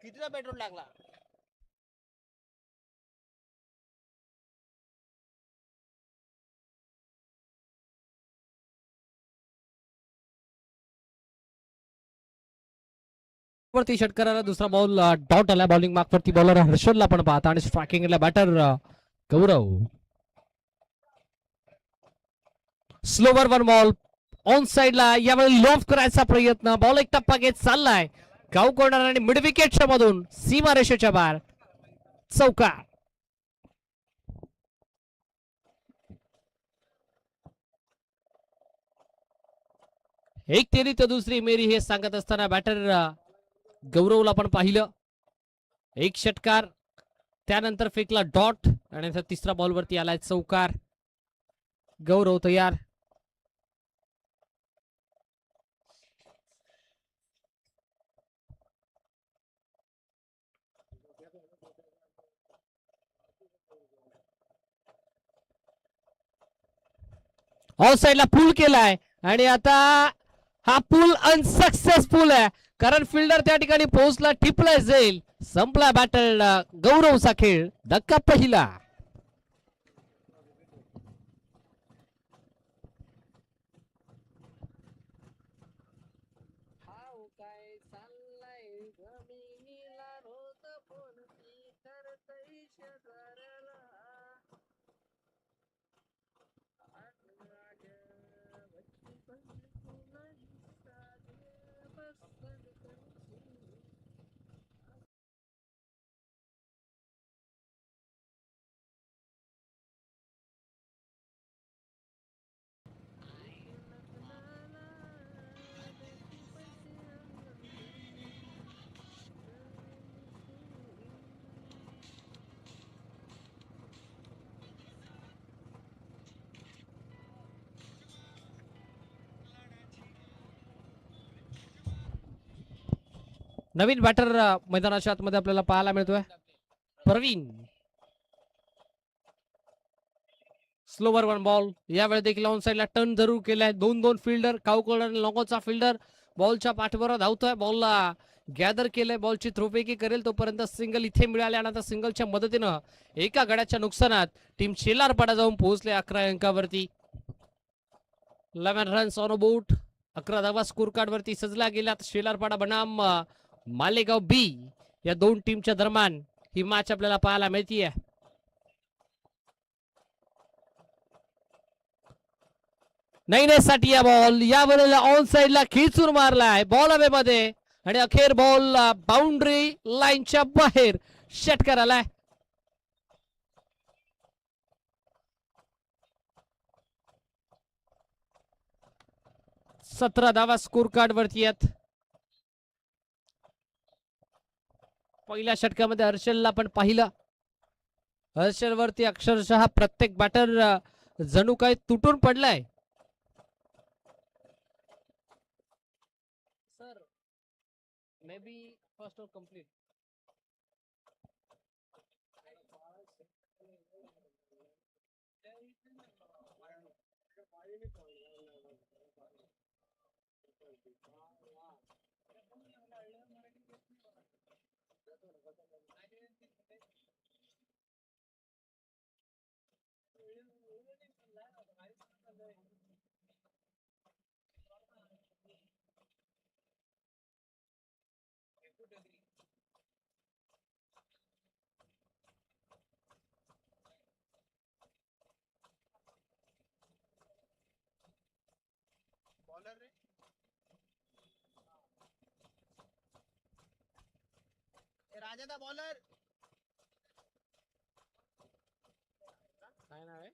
कितीला पेट्रोल टाकला? वरती षटकाराला दुसरा बॉल डॉट आला. बॉलिंग मार्क वरती बॉलर हर्षलला पण पाहता आणि स्ट्रायकिंगला batter Gaurav. Slower one ball on साइडला. यावेळी लॉफ करायचा प्रयत्न. बॉल एक टप्पा घेत चाललाय गाव कॉर्नर आणि मिड विकेटच्या मधून सीमारेषेच्या बाहेर चौकार. एक तेरी तर दुसरी मेरी हे सांगत असताना बॅटर गौरवला पण पाहिलं. एक षटकार त्यानंतर फेकला डॉट आणि तिसरा बॉल वरती आलाय चौकार. गौरव तयार. ऑफ साइडला पूल केलाय आणि आता हा पूल अनसक्सेसफुल आहे कारण फिल्डर त्या ठिकाणी पोहोचला. टिपला जाईल. संपला बॅटर गौरवचा खेळ. धक्का पहिला. नवीन बॅटर मैदानाच्या आतमध्ये आपल्याला पाहायला मिळतोय. प्रवीण. Slower one ball. यावेळी देखील ऑन साइडला टर्न जरूर केलाय. 2-2 फिल्डर. काउकॉर्नर लॉंगोचा फिल्डर बॉलच्या पाठीवर धावतोय. बॉलला गॅदर केलंय. बॉलची थ्रोपेकी करेल तोपर्यंत सिंगल इथे मिळाल्यानंतर सिंगलच्या मदतीनं एका गड्याच्या नुकसानात टीम शेलारपाडा जाऊन पोहोचले 11 अंकावरती. 11 रन्स ऑन बोट. 11 धावा स्कोर कार्ड वरती सजला गेल्यात. शेलारपाडा बनाम मालेगाव बी या दोन टीमच्या दरम्यान ही मॅच आपल्याला पाहायला मिळतीये. साठी या बॉल यावेळेला ऑन साइडला खिचून मारलाय. बॉल हवे मध्ये आणि अखेर बॉल बाउंड्री लाईनच्या बाहेर षटकार आलाय. सतरा धावा स्कोर कार्ड वरती आहेत. पहिल्या षटकामध्ये हर्षलला पण पाहिलं. हर्षल वरती अक्षरशः प्रत्येक बॅटर जणू काय तुटून पडलाय. Sir maybe first over complete. Bowler रे राजा दा बॉलर काय नाव आहे?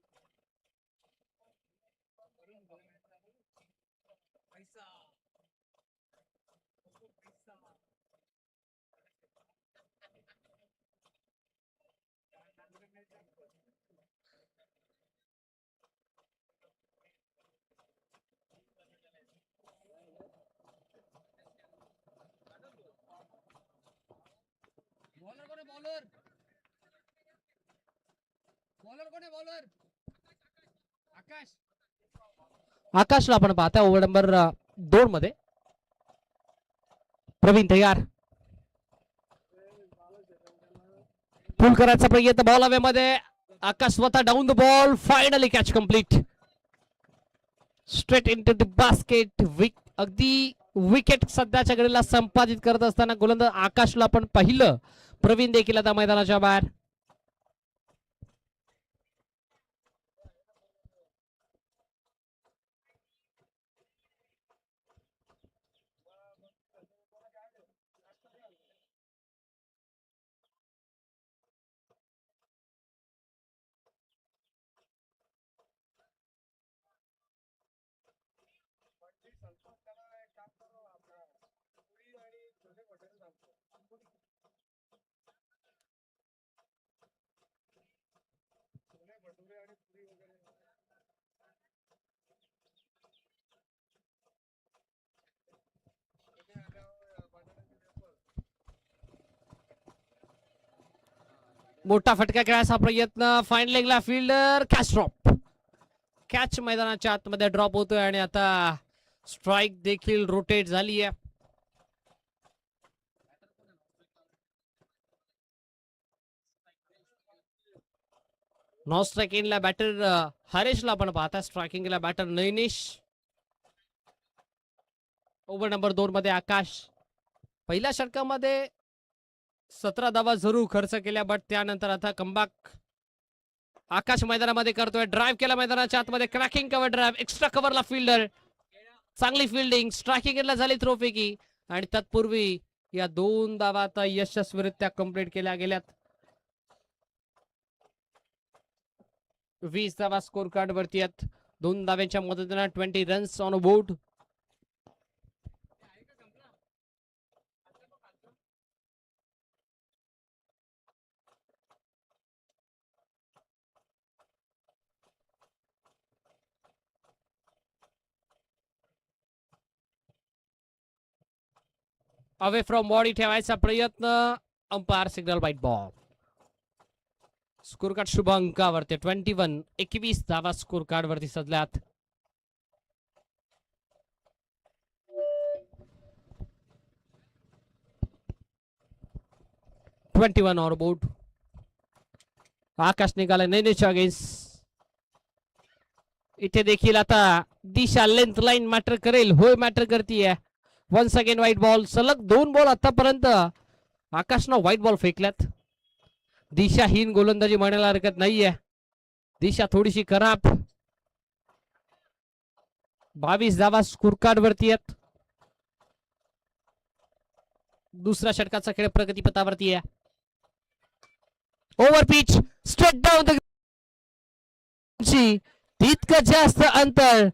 बॉलर कोण आहे? बॉलर बॉलर कोण आहे? बॉलर आकाश. आकाशला आपण पाहता ओव्हर नंबर 2 मध्ये. प्रवीण तयार, पुल करायचा प्रयत्न, बॉल हवेमध्ये, आकाश स्वतः down the ball, finally catch complete, straight into the basket. अगदी विकेट सध्याच्या घडीला संपादित करत असताना गोलंदाज आकाशला पण पाहिलं. प्रवीण देखील आता मैदानाच्या बाहेर. मोठा फटका खेळायचा प्रयत्न, फाईन लेगला फिल्डर, कॅच ड्रॉप. कॅच मैदानाच्या आतमध्ये ड्रॉप होतोय आणि आता स्ट्राइक देखील रोटेट झाली आहे. नॉन स्ट्रायकिंगला बॅटर हरेशला पण पाहता, स्ट्रायकिंगला बॅटर नैनिश. ओव्हर नंबर 2 मध्ये आकाश. पहिल्या षटकामध्ये 17 धावा जरूर खर्च केल्या, बट त्यानंतर आता कमबॅक आकाश मैदानामध्ये करतोय. ड्राईव्ह केला मैदानाच्या आतमध्ये, क्रॅकिंग कव्हर ड्राईव्ह, एक्स्ट्रा कव्हरला फिल्डर, चांगली फिल्डिंग, स्ट्रायकिंगला झाली थ्रोपैकी आणि तत्पूर्वी या 2 धावा आता यशस्वीरित्या कंप्लीट केल्या गेल्यात. 20 धावा स्कोर कार्ड वरती आहेत. 2 धाव्यांच्या मदतीने 20 runs on board. Away from body ठेवायचा प्रयत्न, अंपायर सिग्नल वाईट बॉल. स्कोर कार्ड शुभ अंकावरती 21 धावा स्कोर कार्ड वरती सजल्यात. On board. आकाश निघाला नैनेच्या अगेन्स्ट. इथे देखील आता दिशा लेंथ लाईन मॅटर करेल, होय मॅटर करतीये. Once again white ball. सलग 2 बॉल आतापर्यंत आकाशनं व्हाईट बॉल फेकल्यात. दिशाहीन गोलंदाजी म्हणायला हरकत नाहीये. दिशा थोडीशी खराब. 22 धावा स्कोर कार्ड वरती आहेत. दुसऱ्या षटकाचा खेळ प्रगतीपथावरती आहे. Over pitch, straight down the, तितकं जास्त अंतर.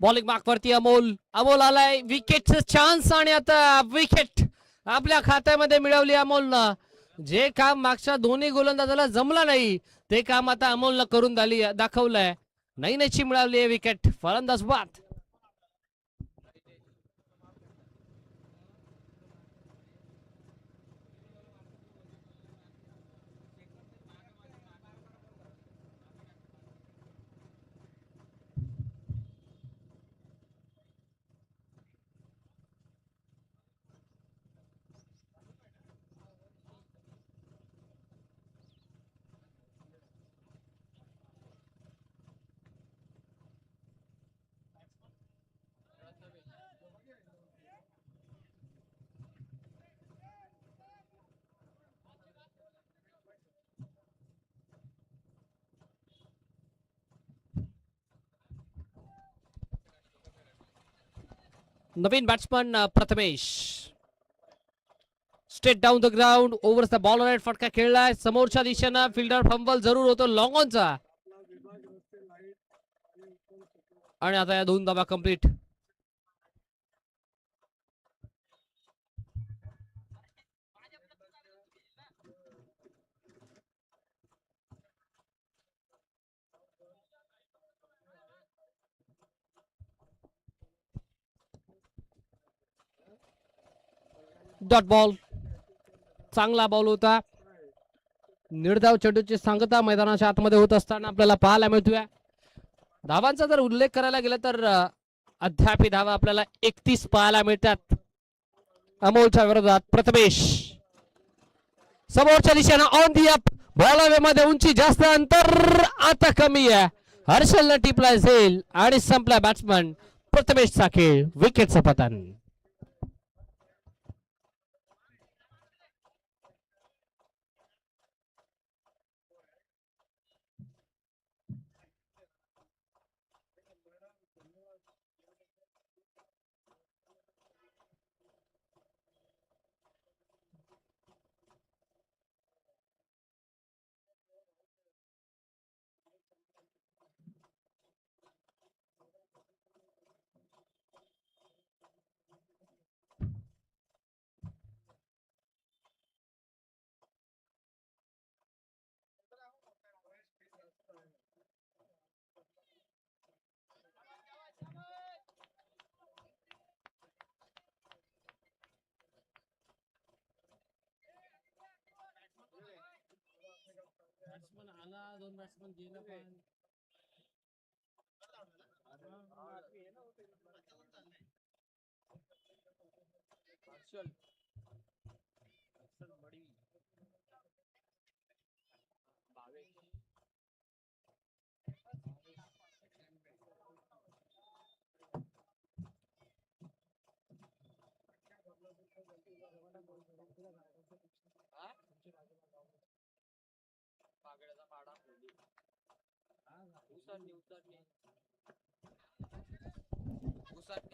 बॉलिंग मार्कवरती अमोल. अमोल आलाय, विकेटचा चान्स आणि आता विकेट आपल्या खात्यामध्ये मिळवली अमोलनं. जे काम मागच्या दोन्ही गोलंदाजाला जमलं नाही ते काम आता अमोलनं करून दाखवलंय. नैनची मिळाली आहे विकेट. फलंदाज बाद. नवीन batsman Prathamesh. Straight down the ground, over the bowler. फटका खेळलाय समोरच्या दिशेनं. फिल्डर फंबल जरूर होतो लॉंग ऑनचा. आणि आता या 2 धावा कंप्लीट. Dot ball. चांगला बॉल होता. निर्धाव चेंडूची सांगता मैदानाच्या आतमध्ये होत असताना आपल्याला पाहायला मिळतोय. धावांचा जर उल्लेख करायला गेला तर अद्याप धावा आपल्याला 31 पाहायला मिळतात. अमोलच्या विरोधात प्रथमेश समोरच्या दिशेनं ऑन दी अप. बॉलमध्ये उंची जास्त, अंतर आता कमी आहे. हर्षलनं टिपला असेल आणि संपला बॅट्समन प्रथमेशचा खेळ. विकेटचं पतन.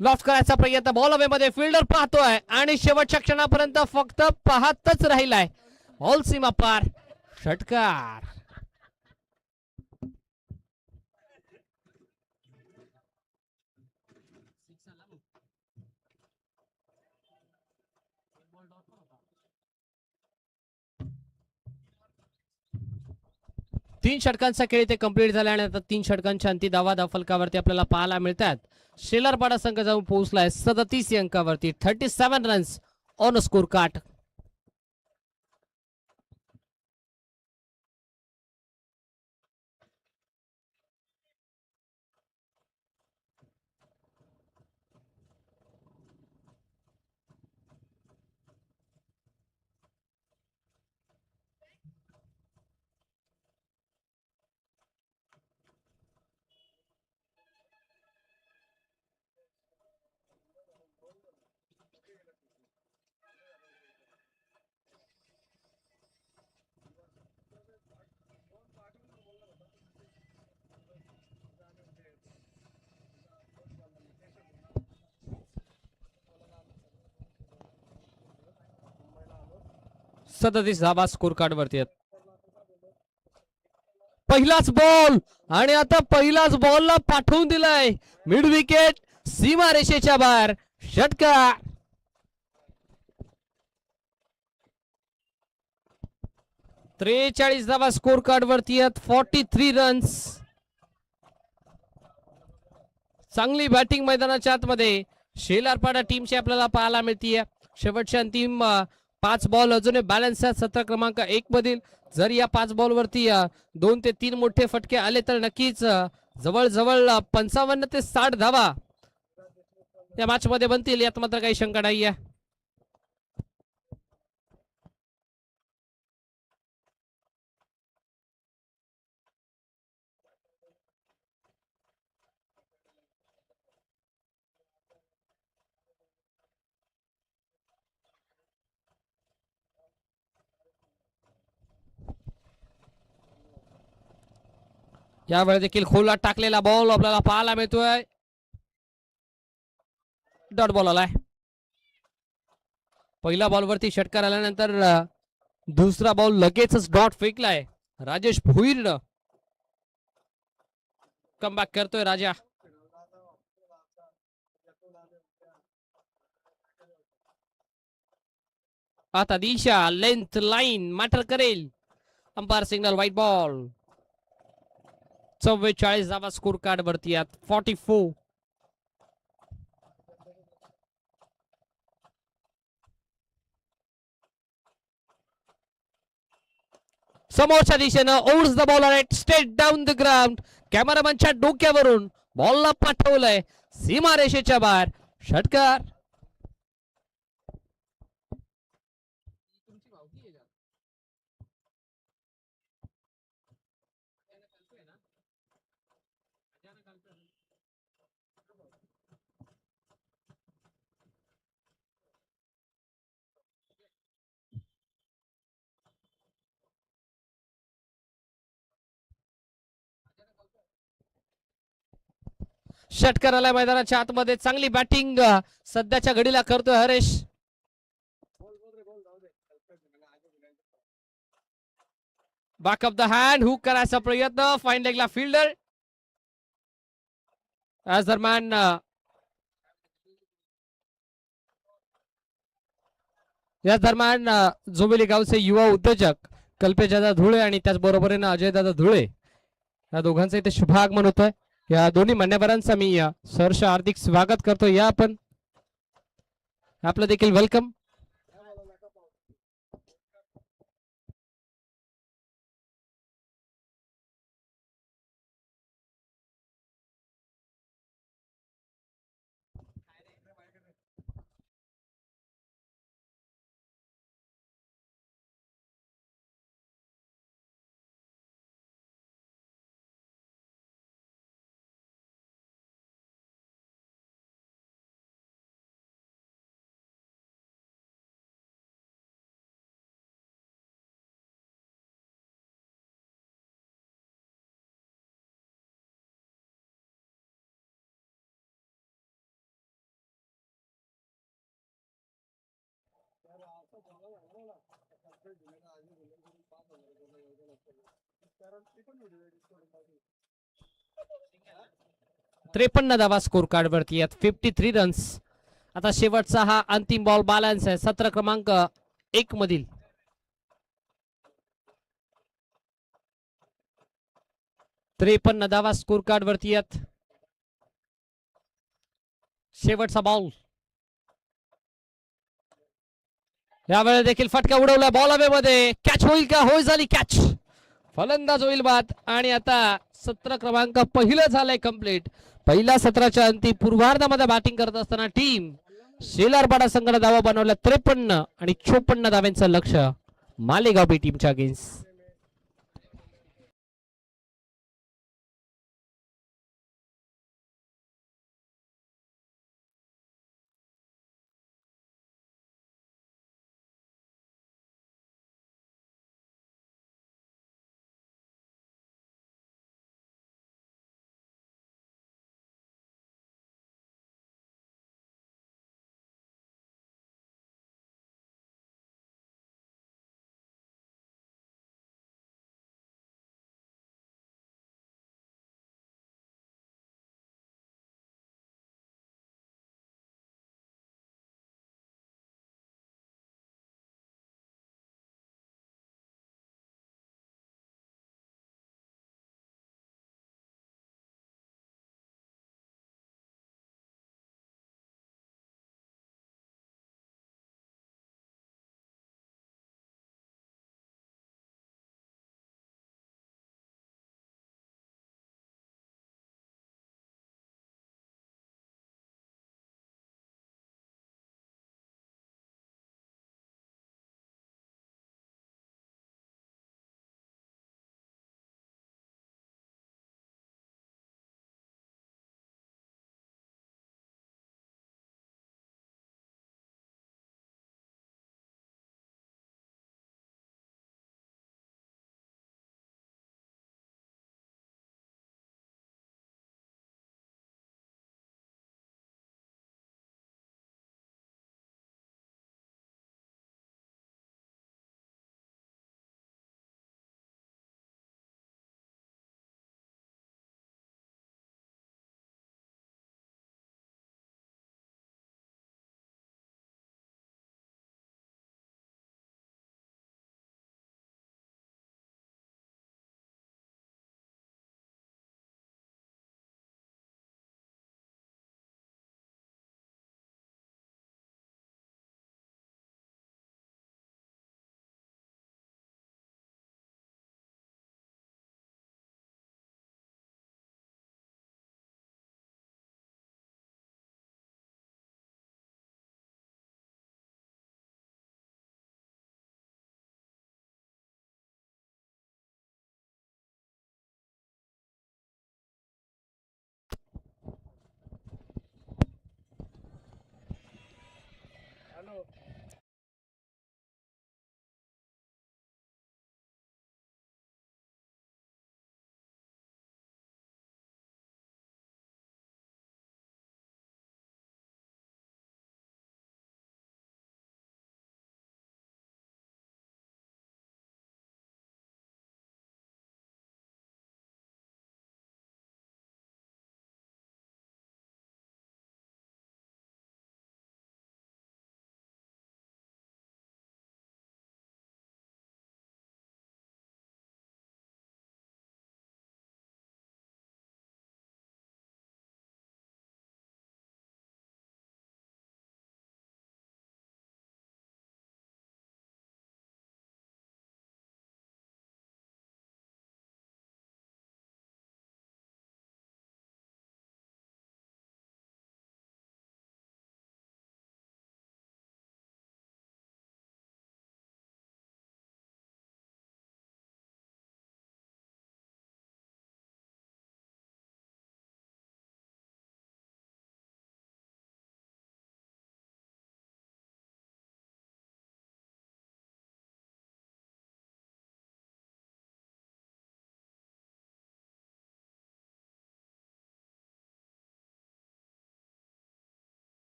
लॉफ्ट करायचा प्रयत्न. बॉल हवेमध्ये. फिल्डर पाहतोय आणि शेवटच्या क्षणापर्यंत फक्त पाहतच राहिलाय. बॉल सीमा पार. षटकार. तीन षटकांचा खेळ इथे कंप्लीट झाला आणि आता 3 षटकांच्या अंती धावा फलकावरती आपल्याला पाहायला मिळतात. शेलारपाडा संघ जाऊन पोहोचलाय 37 अंकावरती. 37 रन्स ऑन स्कोर कार्ड. 37 धावा स्कोर कार्ड वरती आहेत. पहिलाच बॉल आणि आता पहिलाच बॉलला पाठवून दिलाय मिड विकेट, सीमा रेषेच्या बाहेर, षटकार. 43 धावा स्कोर कार्ड वरती आहेत. 43 रन्स. चांगली बॅटिंग मैदानाच्या आतमध्ये शेलारपाडा टीमची आपल्याला पाहायला मिळतीये. शेवटच्या अंतिम 5 बॉल अजूनही बॅलन्स आहेत सत्र क्रमांक 1 मधील. जर या 5 बॉल वरती 2 ते 3 मोठे फटके आले तर नक्कीच जवळजवळ 55 ते 60 धावा या मॅच मध्ये बनतील, यात मात्र काही शंका नाहीये. यावेळी देखील खोला टाकलेला बॉल आपल्याला पाहायला मिळतोय. डॉट बॉल आलाय. पहिल्या बॉलवरती षटकार आल्यानंतर दुसरा बॉल लगेचच डॉट फेकलाय राजेश भोईरनं. कमबॅक करतोय राजा. आता दिशा लेंथ लाईन मॅटर करेल. Umpire signal white ball. 44 धावा स्कोर कार्ड वरती आहेत. 44. समोरच्या दिशेनं overs the bowler eight straight down the ground. कॅमेरामॅनच्या डोक्यावरून बॉलला पाठवलंय सीमा रेषेच्या बाहेर, षटकार. षटकार आलाय मैदानाच्या आतमध्ये. चांगली बॅटिंग सध्याच्या घडीला करतोय Haresh. Back of the hand hook करायचा प्रयत्न. फाईन लेगला फिल्डर. आज दरम्यान या दरम्यान जोमेली गावचे युवा उद्योजक कल्पेशदादा धुळे आणि त्याचबरोबरीनं अजयदादा धुळे या दोघांचं इथे शुभागमन होतोय. या दोन्ही मान्यवरांचा मी सहर्ष हार्दिक स्वागत करतो. या आपण आपलं देखील वेलकम. त्रेपन्न धावा स्कोर कार्ड वरती आहेत. 53 रन्स. आता शेवटचा हा अंतिम बॉल बॅलन्स आहे सत्र क्रमांक 1 मधील. त्रेपन्न धावा स्कोर कार्ड वरती आहेत. शेवटचा बॉल. यावेळी देखील फटका उडवला. बॉल हवेमध्ये. कॅच होईल का? होय झाली कॅच. फलंदाज होईल बाद. आणि आता सत्र क्रमांक पहिलं झालंय कंप्लीट. पहिल्या सत्राच्या अंतिम पूर्वार्धामध्ये बॅटिंग करत असताना टीम शेलारपाडा संघाने धावा बनवल्या 53 आणि 54 धाव्यांचं लक्ष्य मालेगाव बी टीमच्या अगेन्स्ट.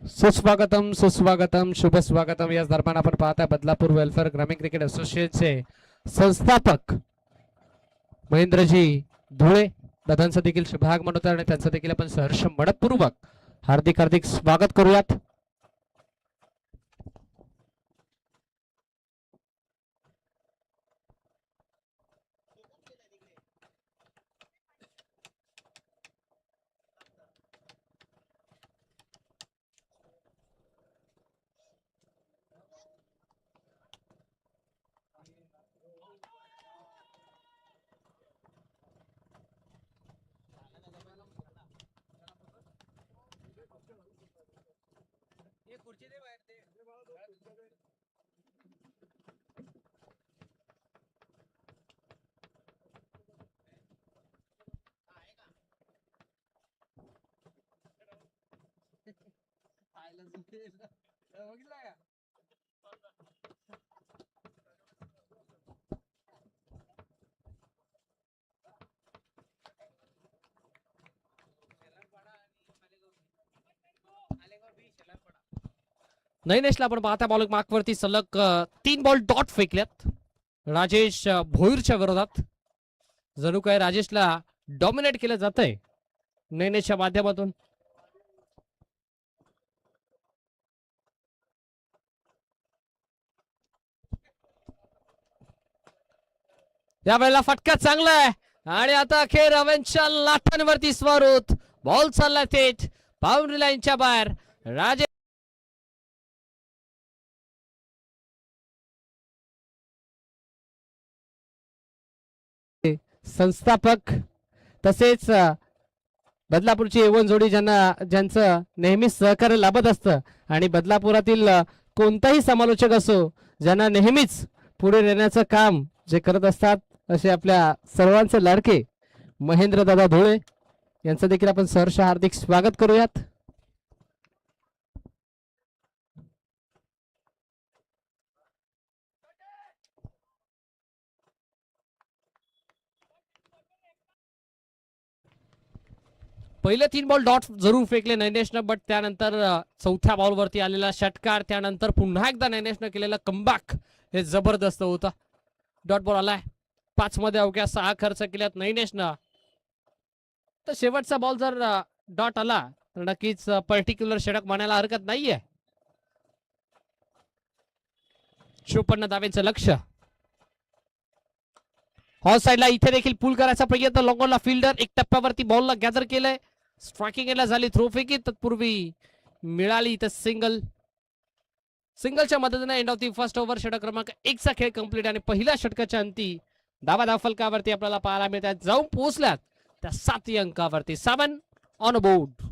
सुस्वागतम सुस्वागतम शुभ स्वागतम. याच दरम्यान आपण पाहताय बदलापूर वेलफेअर ग्रामीण क्रिकेट असोसिएशनचे संस्थापक महेंद्रजी धुळे दादांचा देखील शुभाग म्हणत आणि त्यांचं देखील आपण सहर्ष मनपूर्वक हार्दिक हार्दिक स्वागत करूयात. नैनेशला आपण पाहता बॉलिंग मार्कवरती सलग 3 बॉल डॉट फेकल्यात राजेश भोईरच्या विरोधात. जणू काय राजेशला डॉमिनेट केलं जातंय नैनेशच्या माध्यमातून. यावेळेला फटका चांगला आहे आणि आता अखेर रव्यांच्या लाटांवरती स्वार होत बॉल चालला थेट बाउंड्री लाईनच्या बाहेर. राजे संस्थापक तसेच बदलापूरची एवन जोडी ज्यांचं नेहमीच सहकार्य लाभत असतं आणि बदलापुरातील कोणताही समालोचक असो ज्यांना नेहमीच पुढे नेण्याचं काम जे करत असतात असे आपल्या सर्वांचे लाडके महेंद्र दादा धुळे यांचं देखील आपण सहर्ष हार्दिक स्वागत करूयात. पहिले 3 बॉल डॉट जरूर फेकले नैनेशनं, बट त्यानंतर चौथ्या बॉलवरती आलेला षटकार, त्यानंतर पुन्हा एकदा नैनेशनं केलेला कमबॅक हे जबरदस्त होता. डॉट बॉल आलाय 5 मध्ये अवघ्या 6 खर्च केल्यात नैनेशनं. तर शेवटचा बॉल जर डॉट आला तर नक्कीच पर्टिक्युलर षटक म्हणायला हरकत नाहीये. 54 धावेचं लक्ष. हॉल साइडला इथे देखील पुल करायचा प्रयत्न. लॉंगॉनला फिल्डर एक टप्प्यावरती बॉलला गॅदर केलंय. स्ट्रायकिंग याला झाली थ्रो फेकी, तत्पूर्वी मिळाली इथं सिंगलच्या मदतीने end of the first over षटक क्रमांक 1 चा खेळ कंप्लीट आणि पहिल्या षटकाच्या अंती धावा फलकावरती आपल्याला पाहायला मिळतात. जाऊन पोहोचल्यात त्या 7 अंकावरती. 7 ऑन बोर्ड.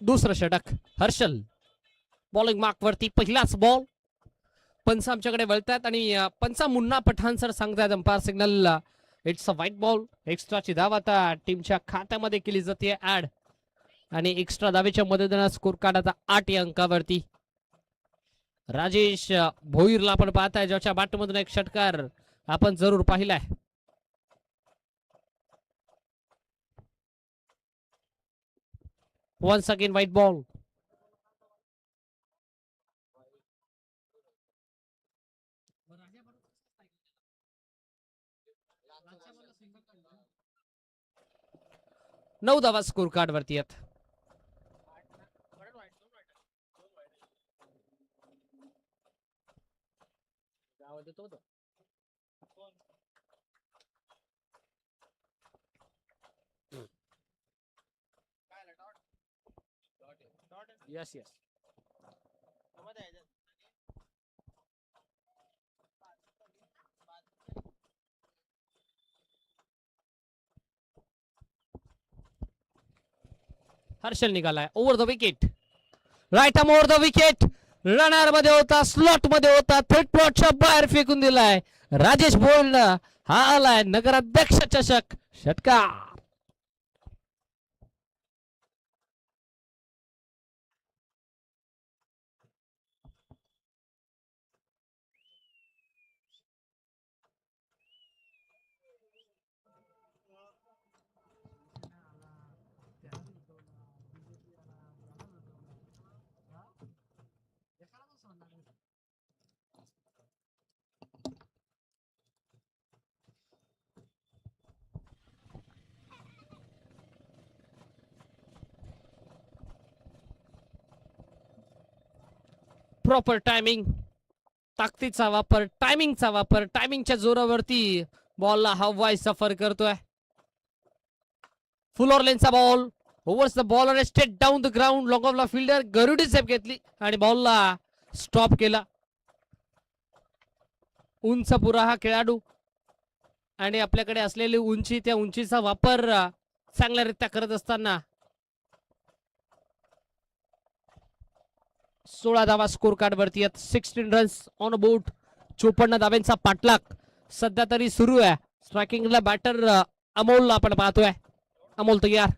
दुसरं षटक. हर्षल बॉलिंग मार्क वरती पहिलाच बॉल. पंच आमच्याकडे वळतात आणि पंचा मुन्ना पठाण सर सांगतायत umpire signal it's a white ball. एक्स्ट्राची धाव आता टीमच्या खात्यामध्ये केली जाते ऍड आणि एक्स्ट्रा धावेच्या मदतीने स्कोर कार्ड आता 8 अंकावरती. राजेश भोईरला आपण पाहताय ज्याच्या बॅटमधून एक षटकार आपण जरूर पाहिलाय. Once again white ball. 9 धावा स्कोर कार्ड वरती आहेत. Yes yes. हर्षल निघालाय over the wicket. Right arm over the wicket. Runner मध्ये होता, स्लॉट मध्ये होता, थेट प्लॉटच्या बाहेर फेकून दिलाय. राजेश भोळ हा आलाय नगराध्यक्ष चषक षटकार. प्रॉपर टायमिंग, ताकदीचा वापर, टायमिंगचा वापर, टायमिंगच्या जोरावरती बॉलला हवाई सफर करतोय. फुल ऑर्लेनचा ball overs the bowler straight down the ground. Long ऑफला फिल्डर गरुडी सेफ घेतली आणि बॉलला स्टॉप केला. उंच पुरा हा खेळाडू आणि आपल्याकडे असलेली उंची, त्या उंचीचा वापर चांगल्यारीत्या करत असताना 16 धावा स्कोर कार्ड वरती आहेत. 16 रन्स ऑन बोर्ड. 54 धाव्यांचा पाठलाग सध्या तरी सुरू आहे. स्ट्रायकिंगला बॅटर अमोलला आपण पाहतोय. अमोल तयार.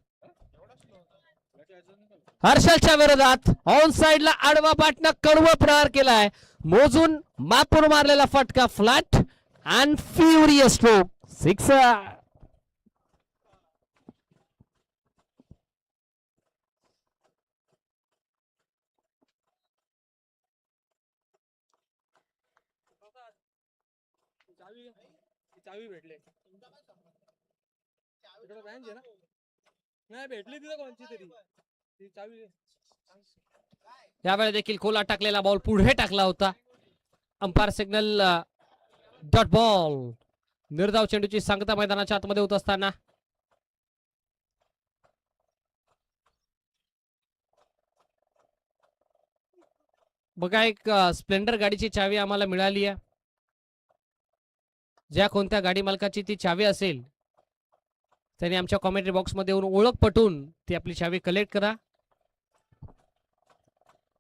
हर्षलच्या विरोधात ऑन साइडला आडवा पाटनं कडवं प्रहार केलाय. मोजून मापून मारलेला फटका flat and furious stroke sixer. चावी भेटले नाही भेटली तिथं कोणची तरी ती चावी. यावेळी देखील खोला टाकलेला बॉल पुढे टाकला होता. Umpire signal dot ball. निर्धाव चेंडूची सांगता मैदानाच्या आतमध्ये होत असताना बघा एक स्प्लेंडर गाडीची चावी आम्हाला मिळाली आहे. ज्या कोणत्या गाडी मालकाची ती चावी असेल त्यांनी आमच्या कॉमेंट्री बॉक्स मध्ये येऊन ओळख पटवून ती आपली चावी कलेक्ट करा.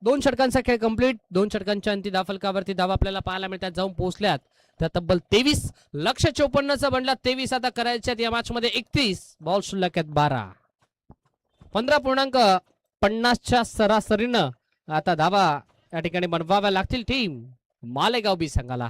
2 षटकांचा खेळ कंप्लीट. 2 षटकांच्या अंती धावफलकावरती धावा आपल्याला पाहायला मिळतात. जाऊन पोहोचल्यात त्या तब्बल 23. लक्ष्य 54चा बनला 23. आता करायच्यात या मॅच मध्ये 31. बॉल शिल्लक आहेत 12. 15.50च्या सरासरीनं आता धावा या ठिकाणी बनवाव्या लागतील टीम मालेगाव बी संघाला.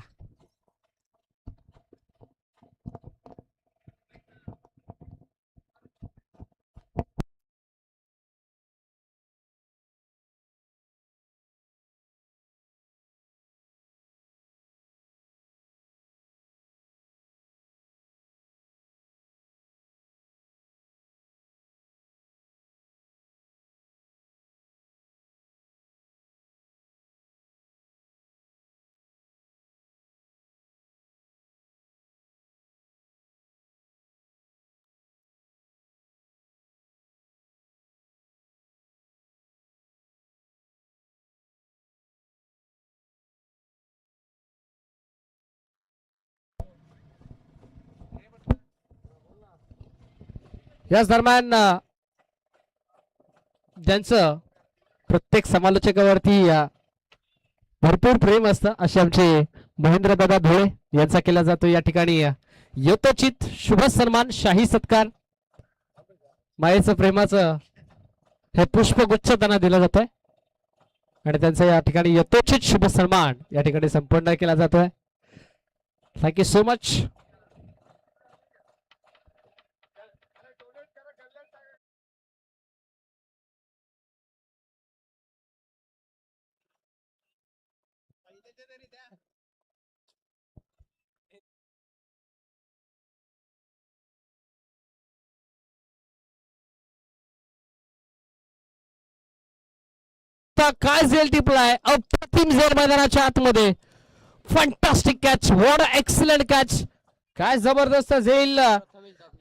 याच दरम्यान ज्यांचं प्रत्येक समालोचकावरती भरपूर प्रेम असतं असे आमचे महेंद्र दादा धोळे यांचा केला जातो या ठिकाणी यथोचित शुभ सन्मान, शाही सत्कार, मायेचं प्रेमाचं हे पुष्पगुच्छ त्यांना दिला जातोय आणि त्यांचा या ठिकाणी यथोचित शुभ सन्मान या ठिकाणी संपन्न केला जातोय. Thank you so much. आता काय झेल टिपलाय, अप्रतिम झेल मैदानाच्या आतमध्ये. Fantastic catch, what excellent catch. काय जबरदस्त झेल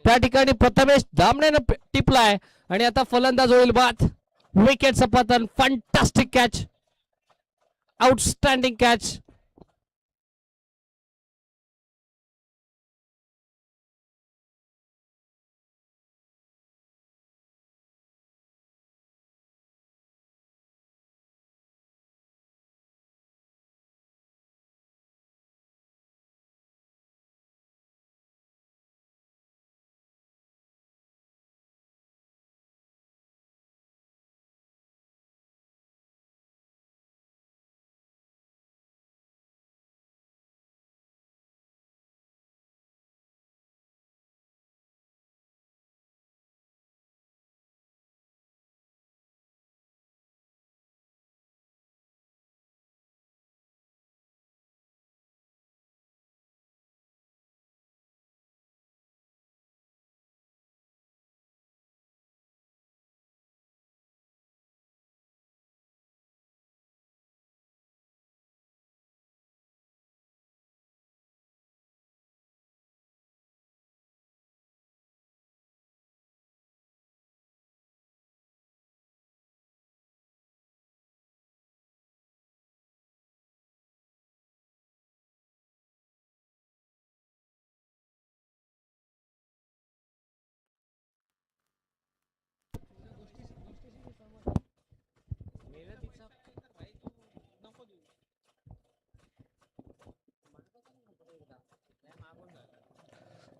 त्या ठिकाणी प्रथमेश दामणेनं टिपलाय. आणि आता फलंदाज होईल बाद. विकेटचं पतन. Fantastic catch, outstanding catch.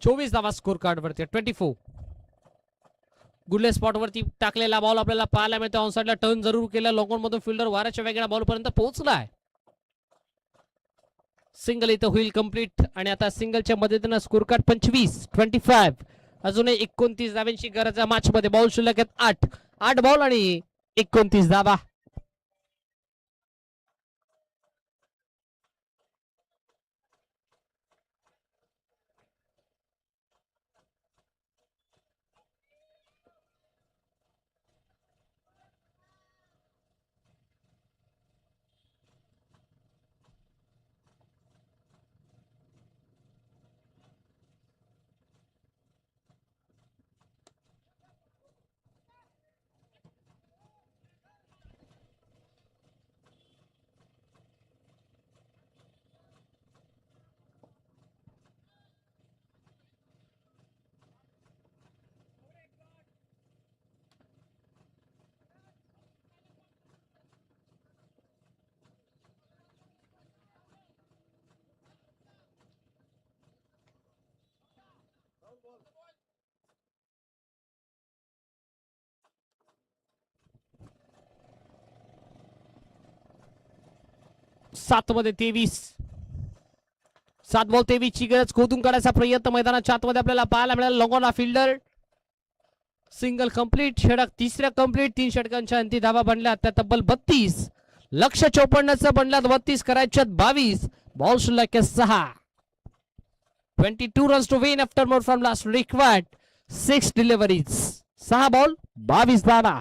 चोवीस धावा स्कोर कार्ड वरती. 24. गुडले स्पॉट वरती टाकलेला बॉल आपल्याला पाहायला मिळतो. ऑन साइडला टर्न जरूर केला. लॉंगॉन मधून फिल्डर वाऱ्याच्या वेगळ्या बॉल पर्यंत पोहोचलाय. सिंगल इथं होईल कंप्लीट. आणि आता सिंगलच्या मदतीनं स्कोर कार्ड 25. अजूनही 29 धावांची गरज आहे मॅच मध्ये. बॉल शिल्लक आहेत 8 बॉल आणि 29 धावा. सात मध्ये 23. 7 बॉल 23 ची गरज. खोदून काढायचा प्रयत्न मैदानाच्या आतमध्ये आपल्याला पाहायला मिळाला. Long-on fielder. Single complete. षटक तिसऱ्या कंप्लीट. 3 षटकांच्या अंती धावा बनल्या त्या तब्बल 32. लक्ष 54चं बनल्यात 32. करायच्यात 22. बॉल शिल्लक 6. 22 runs to win after more from last required 6 deliveries. 6 ball 22 धावा.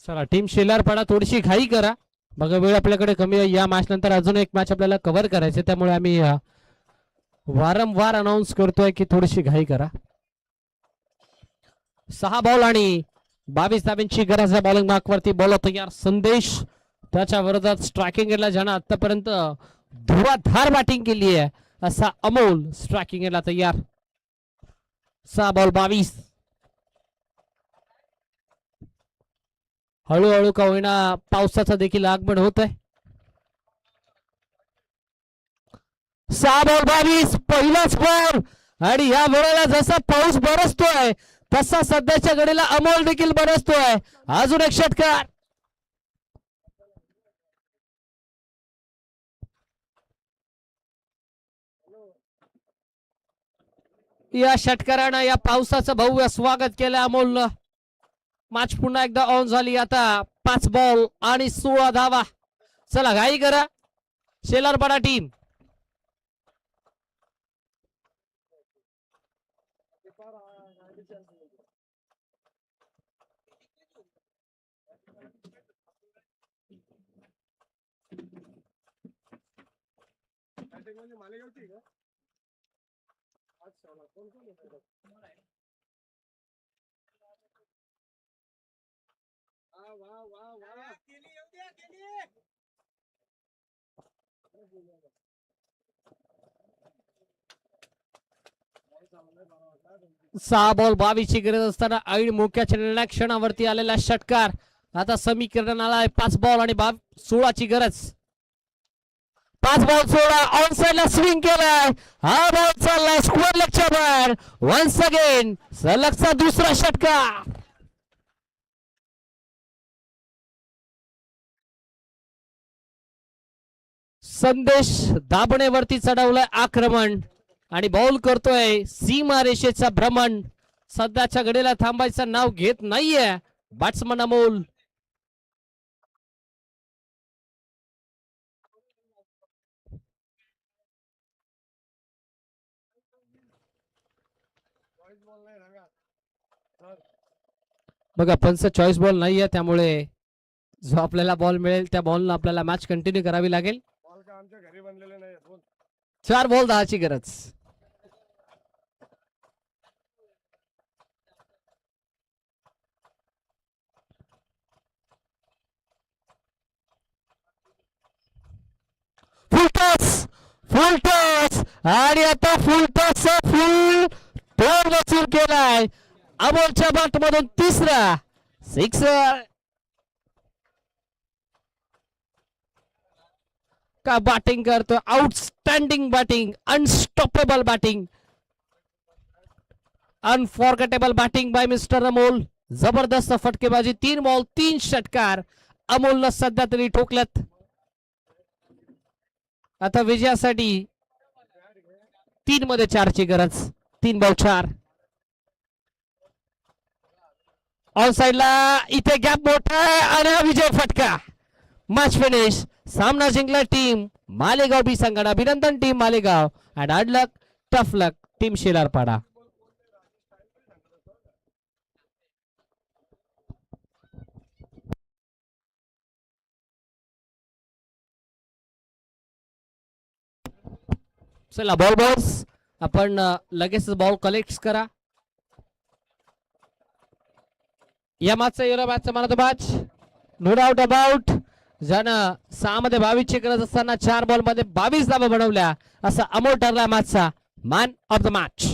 चला टीम शेलारपाडा थोडीशी घाई करा, बघा वेळ आपल्याकडे कमी आहे. या मॅच नंतर अजून एक मॅच आपल्याला कव्हर करायचे, त्यामुळे आम्ही वारंवार अनाऊन्स करतोय की थोडीशी घाई करा. 6 बॉल आणि 22 धाब्यांची गरज आहे. बॉलिंग मार्क वरती बॉल तयार संदेश, त्याच्या विरोधात स्ट्रायकिंग एला ज्यानं आतापर्यंत धुवाधार बॅटिंग केली आहे असा अमोल स्ट्रायकिंग एला तयार. 6 बॉल 22. हळूहळू का होईना पावसाचं देखील आगमन होत आहे. 6 बॉल 22 पहिलाच बॉल, आणि या वेळेला जसा पाऊस बरसतोय तसा सध्याच्या घडीला अमोल देखील बरसतोय. अजून एक षटकार. या षटकारानं या पावसाचं भव्य स्वागत केलं अमोलनं. मॅच पुन्हा एकदा ऑन झाली. आता 5 बॉल आणि 16 धावा. चला घाई करा शेलारपाडा टीम. मालेगावची का? अच्छा, कोण कोण येतं? वा वा वा, केली येऊ द्या, केली. 6 बॉल 22 ची गरज असताना ऐन मोक्याच्या निर्णय क्षणावरती आलेला षटकार. आता समीकरण आलाय 5 बॉल आणि 16 ची गरज. 5 बॉल 16 ऑन साइडला स्विंग केलाय. हा बॉल चाललाय स्क्वेअर लेगच्या बाहेर. वन्स अगेन सलगचा दुसरा षटकार. संदेश दाबणेवरती चढवलंय आक्रमण आणि बॉल करतोय सीमा रेषेचा भ्रमण. सध्याच्या घडीला थांबायचं नाव घेत नाहीये बॅट्समन अमोल. बघा पंच चॉईस बॉल नाहीये, त्यामुळे जो आपल्याला बॉल मिळेल त्या बॉलनं आपल्याला मॅच कंटिन्यू करावी लागेल. बॉल का आमच्या घरी बनलेले नाही. 4 बॉल 10 ची गरज. फुल टॉस आणि आता फुल टॉस फुल टॉस वसूल केलाय अमोलच्या बॅट मधून. तिसरा सिक्सर. का बॅटिंग करतो, outstanding batting, unstoppable batting, unforgettable batting by mister Amol. जबरदस्त फटकेबाजी. 3 बॉल 3 षटकार अमोलनं सध्या तरी ठोकल्यात. आता विजयासाठी 3 मध्ये 4 ची गरज. 3 बॉल 4 ऑन साइडला. इथे गॅप मोठा आहे आणि हा विजय फटका. Match finish. सामना जिंकला टीम मालेगाव बी संघाने. अभिनंदन team Malegaon and hard luck tough luck team Shelarpada. चला बॉल बॉल्स आपण लगेच बॉल कलेक्ट करा. या मॅचचा युरो मॅचचा man of the match no doubt about, ज्यानं 6 मध्ये 22 ची गरज असताना 4 बॉल मध्ये 22 धावा बनवल्या असा अमोल ठरला मॅचचा मॅन ऑफ द मॅच.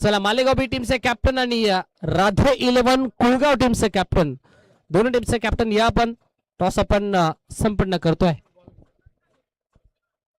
चला मालेगाव बी टीमचे कॅप्टन आणि राधे 11 कुळगाव टीमचे कॅप्टन, दोन्ही टीमचे कॅप्टन या आपण टॉस आपण संपन्न करतोय.